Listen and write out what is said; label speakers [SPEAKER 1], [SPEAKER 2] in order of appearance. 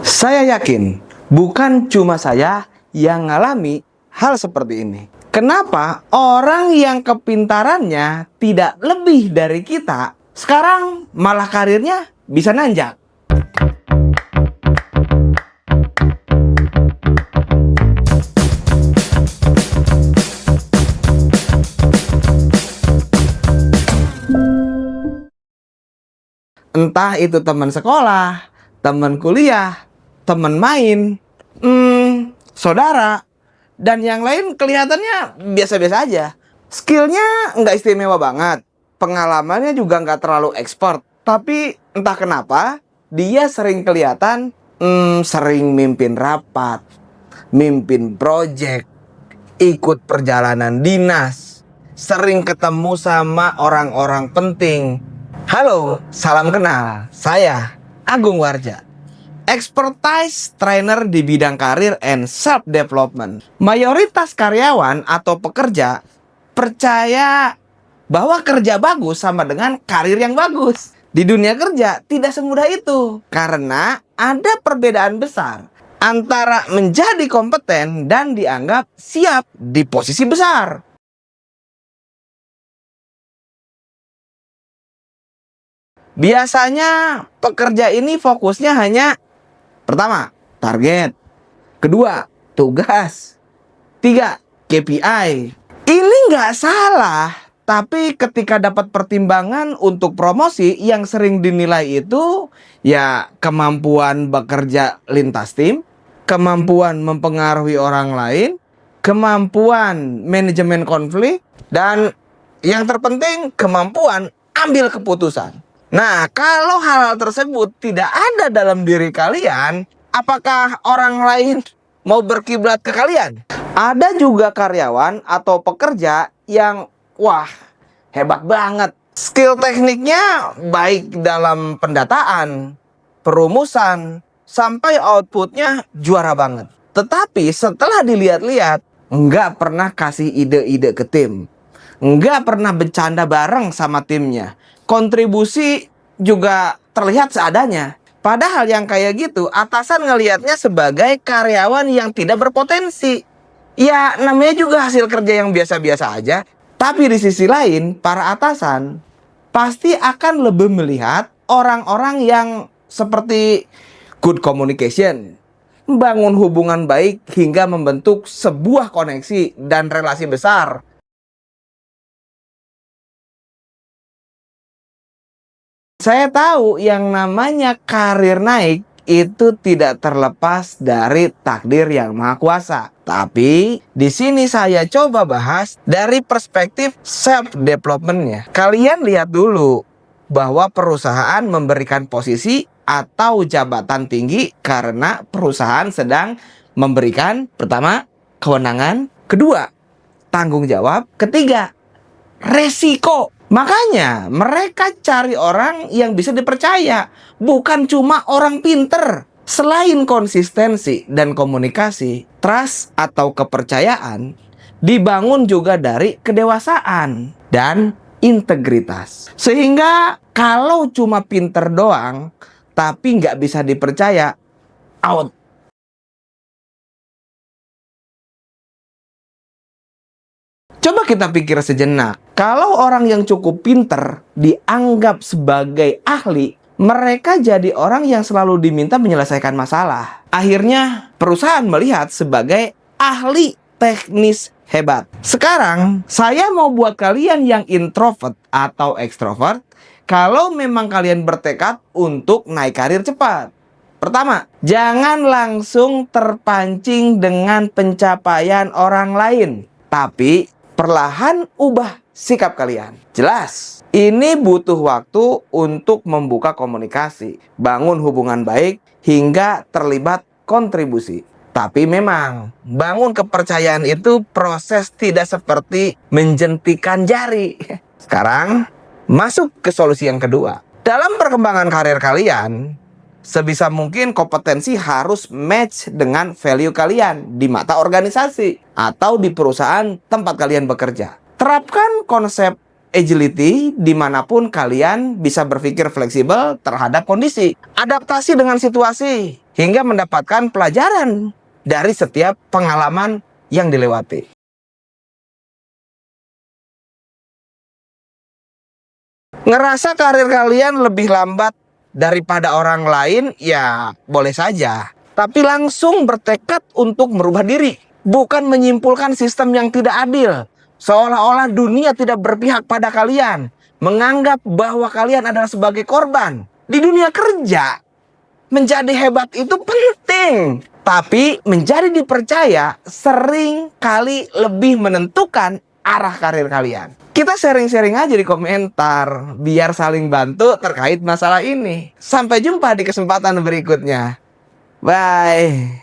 [SPEAKER 1] Saya yakin bukan cuma saya yang ngalami hal seperti ini. Kenapa orang yang kepintarannya tidak lebih dari kita, sekarang malah karirnya bisa nanjak? Entah itu teman sekolah, teman kuliah, teman main, saudara, dan yang lain kelihatannya biasa-biasa aja. Skillnya nggak istimewa banget, pengalamannya juga nggak terlalu ekspert. Tapi entah kenapa, dia sering kelihatan sering mimpin rapat, mimpin project, ikut perjalanan dinas, sering ketemu sama orang-orang penting. Halo, salam kenal. Saya Agung Warja, expertise trainer di bidang karir and self development. Mayoritas karyawan atau pekerja percaya bahwa kerja bagus sama dengan karir yang bagus. Di dunia kerja tidak semudah itu, karena ada perbedaan besar antara menjadi kompeten dan dianggap siap di posisi besar. Biasanya pekerja ini fokusnya hanya pertama, target, kedua, tugas, tiga, KPI. Ini nggak salah, tapi ketika dapat pertimbangan untuk promosi yang sering dinilai itu ya kemampuan bekerja lintas tim, kemampuan mempengaruhi orang lain, kemampuan manajemen konflik, dan yang terpenting kemampuan ambil keputusan. Nah, kalau hal-hal tersebut tidak ada dalam diri kalian, apakah orang lain mau berkiblat ke kalian? Ada juga karyawan atau pekerja yang wah, hebat banget. Skill tekniknya baik dalam pendataan, perumusan, sampai outputnya juara banget. Tetapi setelah dilihat-lihat, nggak pernah kasih ide-ide ke tim. Nggak pernah bercanda bareng sama timnya. Kontribusi juga terlihat seadanya. Padahal yang kayak gitu, atasan ngelihatnya sebagai karyawan yang tidak berpotensi. Ya, namanya juga hasil kerja yang biasa-biasa aja. Tapi di sisi lain, para atasan pasti akan lebih melihat orang-orang yang seperti good communication, membangun hubungan baik hingga membentuk sebuah koneksi dan relasi besar. Saya tahu yang namanya karir naik itu tidak terlepas dari takdir yang maha kuasa. Tapi di sini saya coba bahas dari perspektif self developmentnya. Kalian lihat dulu bahwa perusahaan memberikan posisi atau jabatan tinggi karena perusahaan sedang memberikan pertama kewenangan, kedua tanggung jawab, ketiga resiko. Makanya mereka cari orang yang bisa dipercaya, bukan cuma orang pinter. Selain konsistensi dan komunikasi, trust atau kepercayaan dibangun juga dari kedewasaan dan integritas. Sehingga kalau cuma pinter doang, tapi nggak bisa dipercaya, out. Coba kita pikir sejenak, kalau orang yang cukup pinter dianggap sebagai ahli, mereka jadi orang yang selalu diminta menyelesaikan masalah. Akhirnya perusahaan melihat sebagai ahli teknis hebat. Sekarang saya mau buat kalian yang introvert atau ekstrovert, kalau memang kalian bertekad untuk naik karir cepat. Pertama, jangan langsung terpancing dengan pencapaian orang lain, tapi perlahan ubah sikap kalian. Jelas, ini butuh waktu untuk membuka komunikasi, bangun hubungan baik, hingga terlibat kontribusi. Tapi memang, bangun kepercayaan itu proses tidak seperti menjentikan jari. Sekarang, masuk ke solusi yang kedua. Dalam perkembangan karir kalian, sebisa mungkin kompetensi harus match dengan value kalian di mata organisasi atau di perusahaan tempat kalian bekerja. Terapkan konsep agility dimanapun kalian bisa berpikir fleksibel terhadap kondisi. Adaptasi dengan situasi. hingga mendapatkan pelajaran dari setiap pengalaman yang dilewati. Ngerasa karir kalian lebih lambat daripada orang lain, ya boleh saja. Tapi langsung bertekad untuk merubah diri. Bukan menyimpulkan sistem yang tidak adil. Seolah-olah dunia tidak berpihak pada kalian. Menganggap bahwa kalian adalah sebagai korban. Di dunia kerja, menjadi hebat itu penting. Tapi menjadi dipercaya sering kali lebih menentukan arah karir kalian. Kita sharing-sharing aja di komentar biar saling bantu terkait masalah ini. Sampai jumpa di kesempatan berikutnya. Bye.